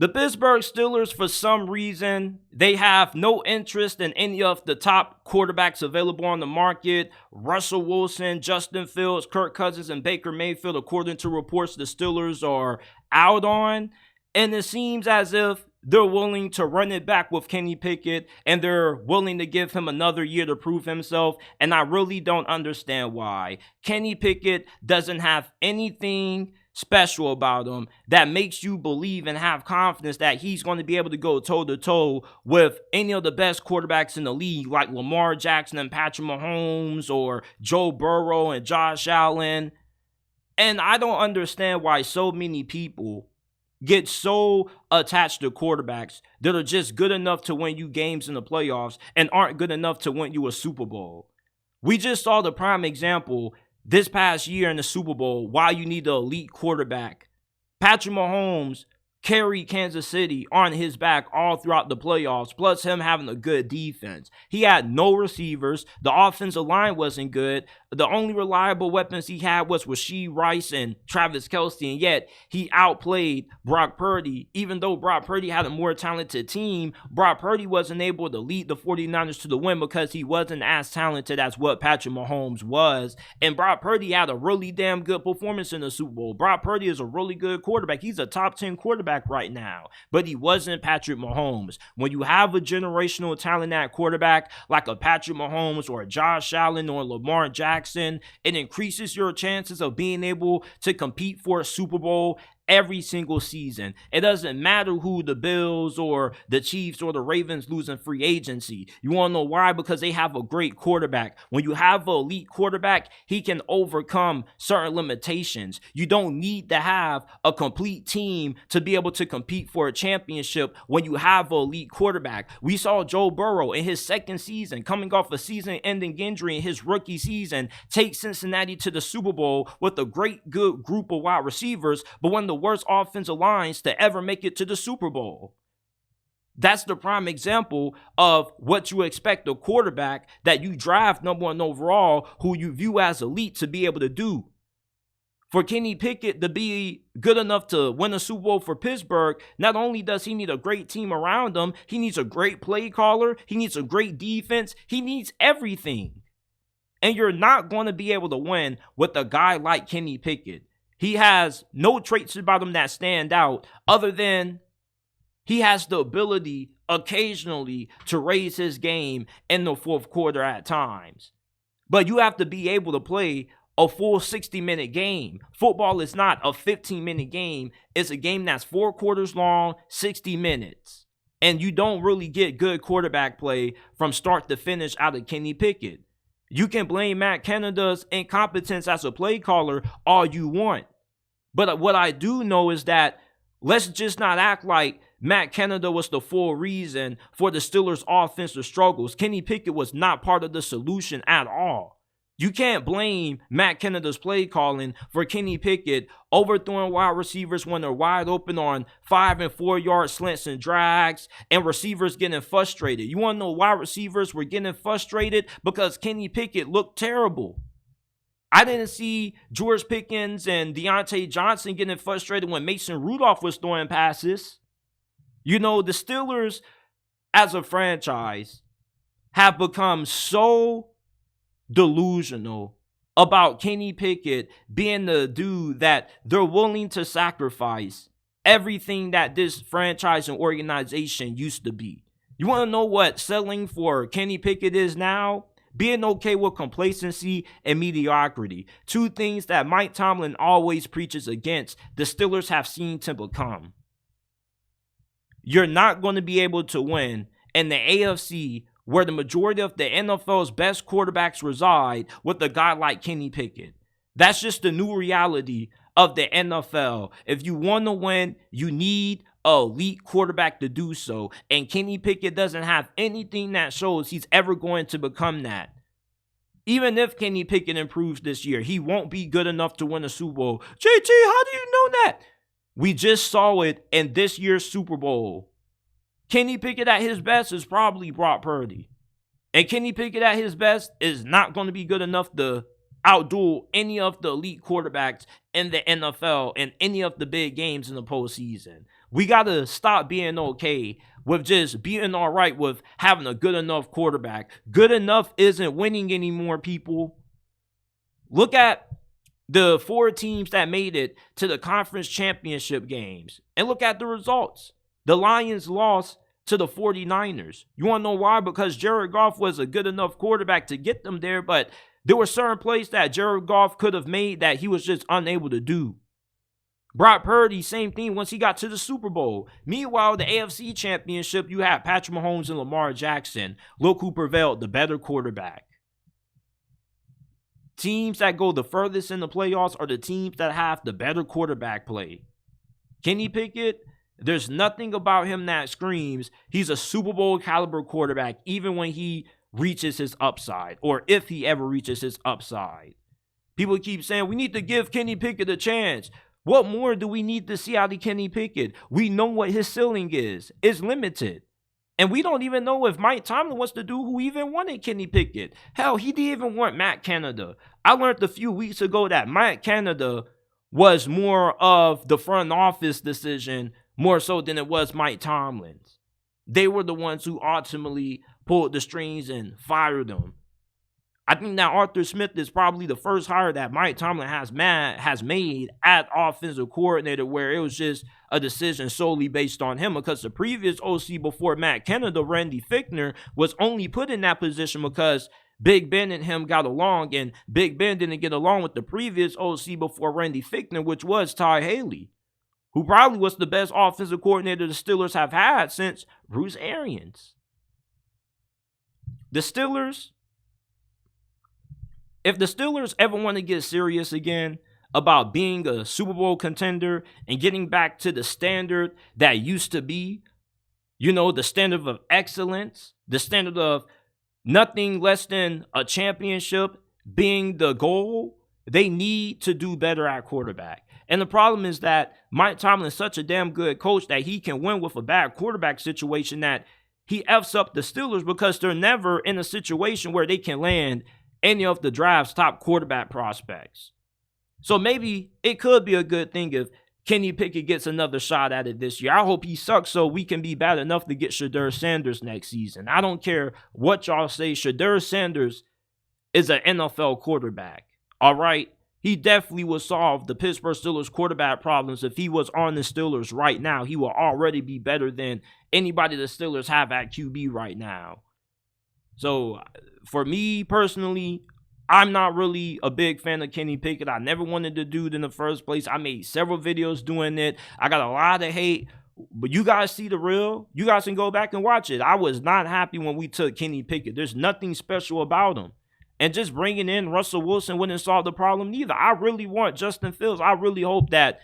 The Pittsburgh Steelers, for some reason, they have no interest in any of the top quarterbacks available on the market. Russell Wilson, Justin Fields, Kirk Cousins, and Baker Mayfield, according to reports, the Steelers are out on. And it seems as if they're willing to run it back with Kenny Pickett, and they're willing to give him another year to prove himself. And I really don't understand why. Kenny Pickett doesn't have anything special about him that makes you believe and have confidence that he's going to be able to go toe-to-toe with any of the best quarterbacks in the league, like Lamar Jackson and Patrick Mahomes, or Joe Burrow and Josh Allen. And I don't understand why so many people get so attached to quarterbacks that are just good enough to win you games in the playoffs and aren't good enough to win you a Super Bowl. We just saw the prime example this past year in the Super Bowl why you need the elite quarterback. Patrick Mahomes carried Kansas City on his back all throughout the playoffs, plus him having a good defense. He had no receivers. The offensive line wasn't good. The only reliable weapons he had was Rashee Rice and Travis Kelce, and yet he outplayed Brock Purdy. Even though Brock Purdy had a more talented team, Brock Purdy wasn't able to lead the 49ers to the win because he wasn't as talented as what Patrick Mahomes was. And Brock Purdy had a really damn good performance in the Super Bowl. Brock Purdy is a really good quarterback. He's a top 10 quarterback right now, but he wasn't Patrick Mahomes. When you have a generational talent at quarterback like a Patrick Mahomes or a Josh Allen or Lamar Jackson, it increases your chances of being able to compete for a Super Bowl every single season. It doesn't matter who the Bills or the Chiefs or the Ravens lose in free agency. You want to know why? Because they have a great quarterback. When you have an elite quarterback, he can overcome certain limitations. You don't need to have a complete team to be able to compete for a championship when you have an elite quarterback. We saw Joe Burrow in his second season, coming off a season-ending injury in his rookie season, take Cincinnati to the Super Bowl with a great good group of wide receivers, but when the worst offensive lines to ever make it to the Super Bowl. That's the prime example of what you expect a quarterback that you draft number 1 overall, who you view as elite, to be able to do. For Kenny Pickett to be good enough to win a Super Bowl for Pittsburgh, not only does he need a great team around him, he needs a great play caller, he needs a great defense, he needs everything. And you're not going to be able to win with a guy like Kenny Pickett. He has no traits about him that stand out other than he has the ability occasionally to raise his game in the fourth quarter at times. But you have to be able to play a full 60-minute game. Football is not a 15-minute game. It's a game that's 4 quarters long, 60 minutes. And you don't really get good quarterback play from start to finish out of Kenny Pickett. You can blame Matt Canada's incompetence as a play caller all you want. But what I do know is that let's just not act like Matt Canada was the full reason for the Steelers' offensive struggles. Kenny Pickett was not part of the solution at all. You can't blame Matt Canada's play calling for Kenny Pickett overthrowing wide receivers when they're wide open on 5 and 4 yard slants and drags, and receivers getting frustrated. You want to know why receivers were getting frustrated? Because Kenny Pickett looked terrible. I didn't see George Pickens and Deontay Johnson getting frustrated when Mason Rudolph was throwing passes. You know, the Steelers as a franchise have become so delusional about Kenny Pickett being the dude that they're willing to sacrifice everything that this franchise and organization used to be. You want to know what settling for Kenny Pickett is now? Being okay with complacency and mediocrity. 2 things that Mike Tomlin always preaches against, the Steelers have seen to become. You're not going to be able to win in the AFC, where the majority of the NFL's best quarterbacks reside, with a guy like Kenny Pickett. That's just the new reality of the NFL. If you want to win, you need an elite quarterback to do so. And Kenny Pickett doesn't have anything that shows he's ever going to become that. Even if Kenny Pickett improves this year, he won't be good enough to win a Super Bowl. JT, how do you know that? We just saw it in this year's Super Bowl. Kenny Pickett at his best is probably Brock Purdy. And Kenny Pickett at his best is not going to be good enough to outduel any of the elite quarterbacks in the NFL and any of the big games in the postseason. We got to stop being okay with just being all right with having a good enough quarterback. Good enough isn't winning anymore, people. Look at the 4 teams that made it to the conference championship games and look at the results. The Lions lost to the 49ers. You want to know why? Because Jared Goff was a good enough quarterback to get them there, but there were certain plays that Jared Goff could have made that he was just unable to do. Brock Purdy, same thing once he got to the Super Bowl. Meanwhile, the AFC Championship, you had Patrick Mahomes and Lamar Jackson. Look who prevailed, the better quarterback. Teams that go the furthest in the playoffs are the teams that have the better quarterback play. Kenny Pickett, there's nothing about him that screams he's a Super Bowl caliber quarterback, even when he reaches his upside, or if he ever reaches his upside. People keep saying we need to give Kenny Pickett a chance. What more do we need to see out of Kenny Pickett? We know what his ceiling is. It's limited. And we don't even know if Mike Tomlin wants to do who even wanted Kenny Pickett. Hell, he didn't even want Matt Canada. I learned a few weeks ago that Matt Canada was more of the front office decision, more so than it was Mike Tomlin's. They were the ones who ultimately pulled the strings and fired him. I think that Arthur Smith is probably the first hire that Mike Tomlin has made at offensive coordinator where it was just a decision solely based on him, because the previous OC before Matt Canada, Randy Fichtner, was only put in that position because Big Ben and him got along, and Big Ben didn't get along with the previous OC before Randy Fichtner, which was Ty Haley, who probably was the best offensive coordinator the Steelers have had since Bruce Arians. The Steelers, if the Steelers ever want to get serious again about being a Super Bowl contender and getting back to the standard that used to be, you know, the standard of excellence, the standard of nothing less than a championship being the goal, they need to do better at quarterback. And the problem is that Mike Tomlin is such a damn good coach that he can win with a bad quarterback situation that he F's up the Steelers because they're never in a situation where they can land any of the draft's top quarterback prospects. So maybe it could be a good thing if Kenny Pickett gets another shot at it this year. I hope he sucks so we can be bad enough to get Shedeur Sanders next season. I don't care what y'all say. Shedeur Sanders is an NFL quarterback. All right? He definitely will solve the Pittsburgh Steelers quarterback problems. If he was on the Steelers right now, he will already be better than anybody the Steelers have at QB right now. So for me personally, I'm not really a big fan of Kenny Pickett. I never wanted to do it in the first place. I made several videos doing it. I got a lot of hate, but you guys see the real. You guys can go back and watch it. I was not happy when we took Kenny Pickett. There's nothing special about him. And just bringing in Russell Wilson wouldn't solve the problem neither. I really want Justin Fields. I really hope that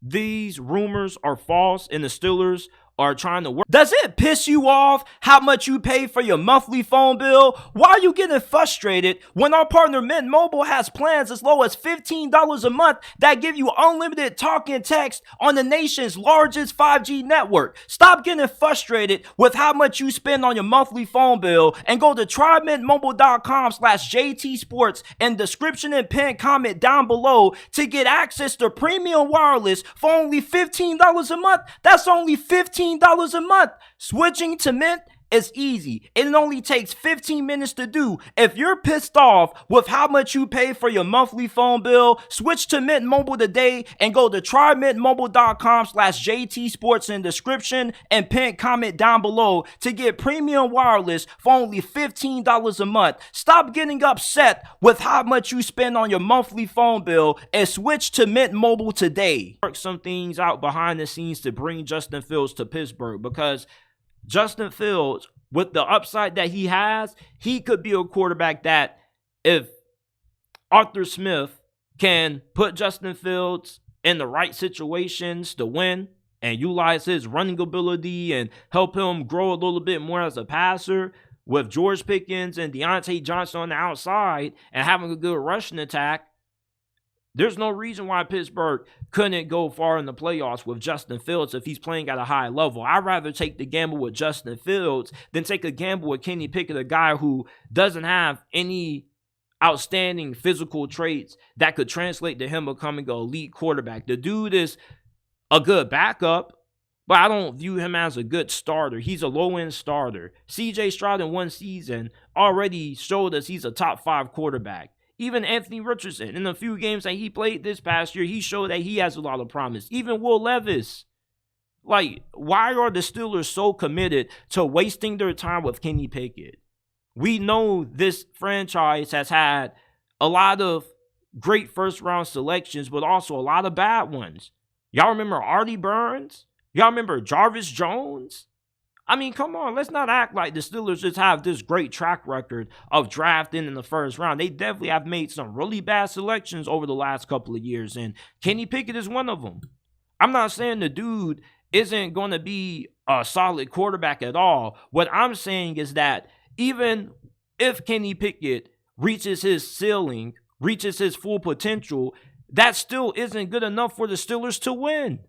these rumors are false and the Steelers are trying to work. Does it piss you off how much you pay for your monthly phone bill? Why are you getting frustrated when our partner Mint Mobile has plans as low as $15 a month that give you unlimited talk and text on the nation's largest 5G network? Stop getting frustrated with how much you spend on your monthly phone bill and go to trymintmobile.com/JTsports and description and pin comment down below to get access to premium wireless for only $15 a month. That's only $15 a month. Switching to Mint is easy. It only takes 15 minutes to do. If you're pissed off with how much you pay for your monthly phone bill, switch to Mint Mobile today and go to trymintmobile.com/JTsports in the description and pin comment down below to get premium wireless for only $15 a month. Stop getting upset with how much you spend on your monthly phone bill and switch to Mint Mobile today. Work some things out behind the scenes to bring Justin Fields to Pittsburgh, because Justin Fields, with the upside that he has, he could be a quarterback that if Arthur Smith can put Justin Fields in the right situations to win and utilize his running ability and help him grow a little bit more as a passer, with George Pickens and Deontay Johnson on the outside and having a good rushing attack, there's no reason why Pittsburgh couldn't go far in the playoffs with Justin Fields if he's playing at a high level. I'd rather take the gamble with Justin Fields than take a gamble with Kenny Pickett, a guy who doesn't have any outstanding physical traits that could translate to him becoming an elite quarterback. The dude is a good backup, but I don't view him as a good starter. He's a low-end starter. CJ Stroud in one season already showed us he's a top 5 quarterback. Even Anthony Richardson, in the few games that he played this past year, he showed that he has a lot of promise. Even Will Levis. Like, why are the Steelers so committed to wasting their time with Kenny Pickett? We know this franchise has had a lot of great first-round selections, but also a lot of bad ones. Y'all remember Artie Burns? Y'all remember Jarvis Jones? I mean, come on, let's not act like the Steelers just have this great track record of drafting in the first round. They definitely have made some really bad selections over the last couple of years, and Kenny Pickett is one of them. I'm not saying the dude isn't going to be a solid quarterback at all. What I'm saying is that even if Kenny Pickett reaches his ceiling, reaches his full potential, that still isn't good enough for the Steelers to win.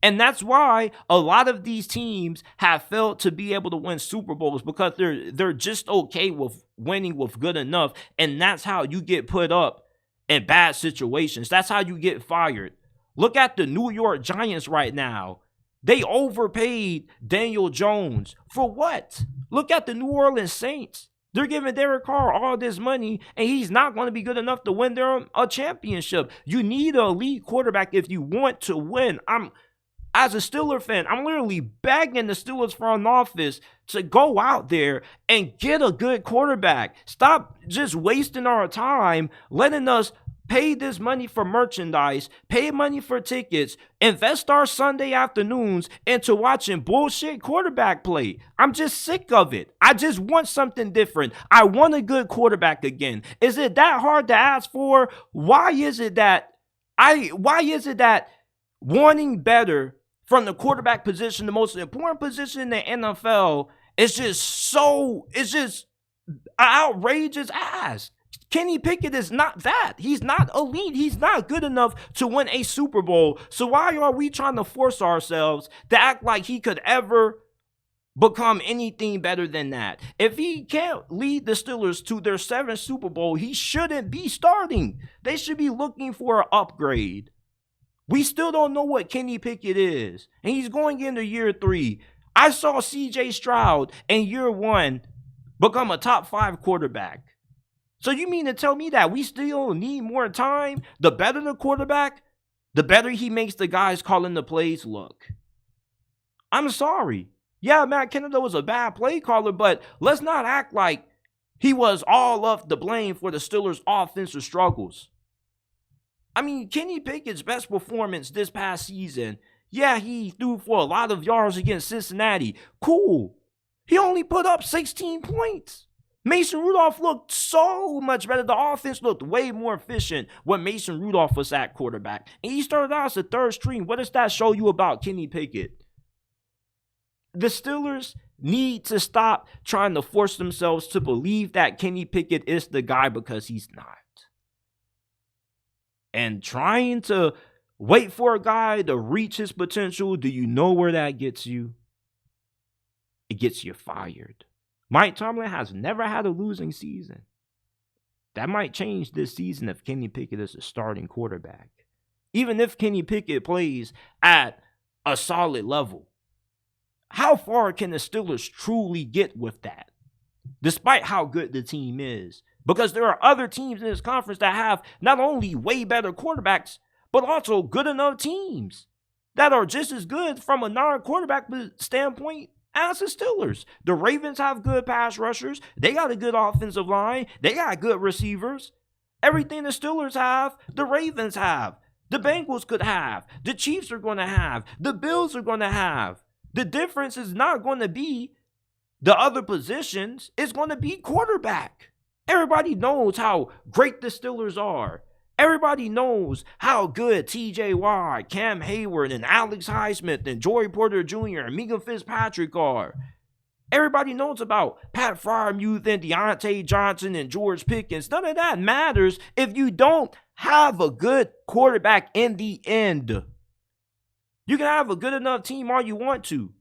And that's why a lot of these teams have failed to be able to win Super Bowls, because they're just okay with winning with good enough. And that's how you get put up in bad situations. That's how you get fired. Look at the New York Giants right now. They overpaid Daniel Jones. For what? Look at the New Orleans Saints. They're giving Derek Carr all this money, and he's not going to be good enough to win them a championship. You need an elite quarterback if you want to win. As a Steeler fan, I'm literally begging the Steelers front office to go out there and get a good quarterback. Stop just wasting our time letting us pay this money for merchandise, pay money for tickets, invest our Sunday afternoons into watching bullshit quarterback play. I'm just sick of it. I just want something different. I want a good quarterback again. Is it that hard to ask for? Why is it that wanting better from the quarterback position, the most important position in the NFL, it's just an outrageous ask. Kenny Pickett is not that. He's not elite. He's not good enough to win a Super Bowl. So why are we trying to force ourselves to act like he could ever become anything better than that? If he can't lead the Steelers to their 7th Super Bowl, he shouldn't be starting. They should be looking for an upgrade. We still don't know what Kenny Pickett is, and he's going into year 3. I saw CJ Stroud in year 1 become a top 5 quarterback. So you mean to tell me that we still need more time? The better the quarterback, the better he makes the guys calling the plays look. I'm sorry. Yeah, Matt Canada was a bad play caller, but let's not act like he was all of the blame for the Steelers' offensive struggles. I mean, Kenny Pickett's best performance this past season, yeah, he threw for a lot of yards against Cincinnati. Cool. He only put up 16 points. Mason Rudolph looked so much better. The offense looked way more efficient when Mason Rudolph was at quarterback. And he started out as the 3rd string. What does that show you about Kenny Pickett? The Steelers need to stop trying to force themselves to believe that Kenny Pickett is the guy, because he's not. And trying to wait for a guy to reach his potential, do you know where that gets you? It gets you fired. Mike Tomlin has never had a losing season. That might change this season if Kenny Pickett is a starting quarterback. Even if Kenny Pickett plays at a solid level. How far can the Steelers truly get with that? Despite how good the team is. Because there are other teams in this conference that have not only way better quarterbacks, but also good enough teams that are just as good from a non-quarterback standpoint as the Steelers. The Ravens have good pass rushers. They got a good offensive line. They got good receivers. Everything the Steelers have, the Ravens have. The Bengals could have. The Chiefs are going to have. The Bills are going to have. The difference is not going to be the other positions. It's going to be quarterback. Everybody knows how great the Steelers are. Everybody knows how good TJ Watt, Cam Hayward, and Alex Highsmith, and Joey Porter Jr., and Minka Fitzpatrick are. Everybody knows about Pat Freiermuth and Deontay Johnson and George Pickens. None of that matters if you don't have a good quarterback in the end. You can have a good enough team all you want to.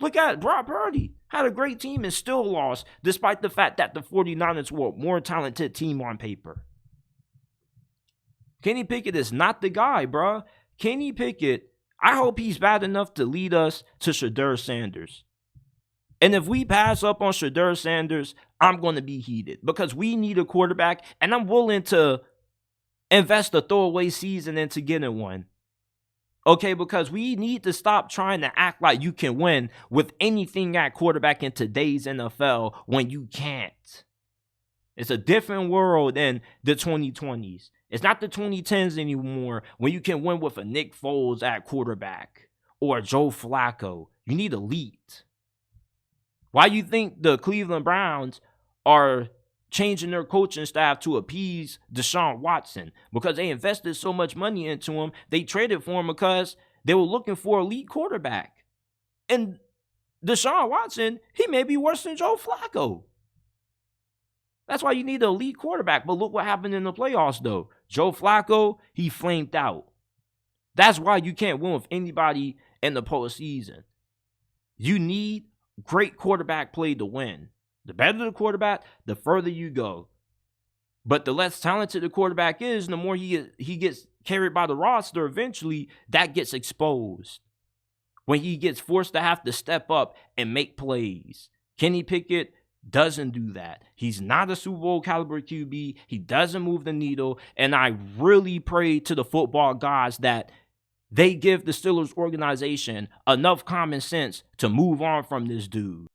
Look at Brock Purdy. Had a great team and still lost, despite the fact that the 49ers were a more talented team on paper. Kenny Pickett is not the guy, bruh. Kenny Pickett, I hope he's bad enough to lead us to Shedeur Sanders. And if we pass up on Shedeur Sanders, I'm going to be heated because we need a quarterback, and I'm willing to invest a throwaway season into getting one. Okay, because we need to stop trying to act like you can win with anything at quarterback in today's NFL when you can't. It's a different world than the 2020s. It's not the 2010s anymore when you can win with a Nick Foles at quarterback or a Joe Flacco. You need elite. Why you think the Cleveland Browns are changing their coaching staff to appease Deshaun Watson? Because they invested so much money into him. They traded for him because they were looking for an elite quarterback. And Deshaun Watson, he may be worse than Joe Flacco. That's why you need an elite quarterback. But look what happened in the playoffs, though. Joe Flacco, he flamed out. That's why you can't win with anybody in the postseason. You need great quarterback play to win. The better the quarterback, the further you go. But the less talented the quarterback is, the more he gets carried by the roster, eventually that gets exposed. When he gets forced to have to step up and make plays. Kenny Pickett doesn't do that. He's not a Super Bowl caliber QB. He doesn't move the needle. And I really pray to the football gods that they give the Steelers organization enough common sense to move on from this dude.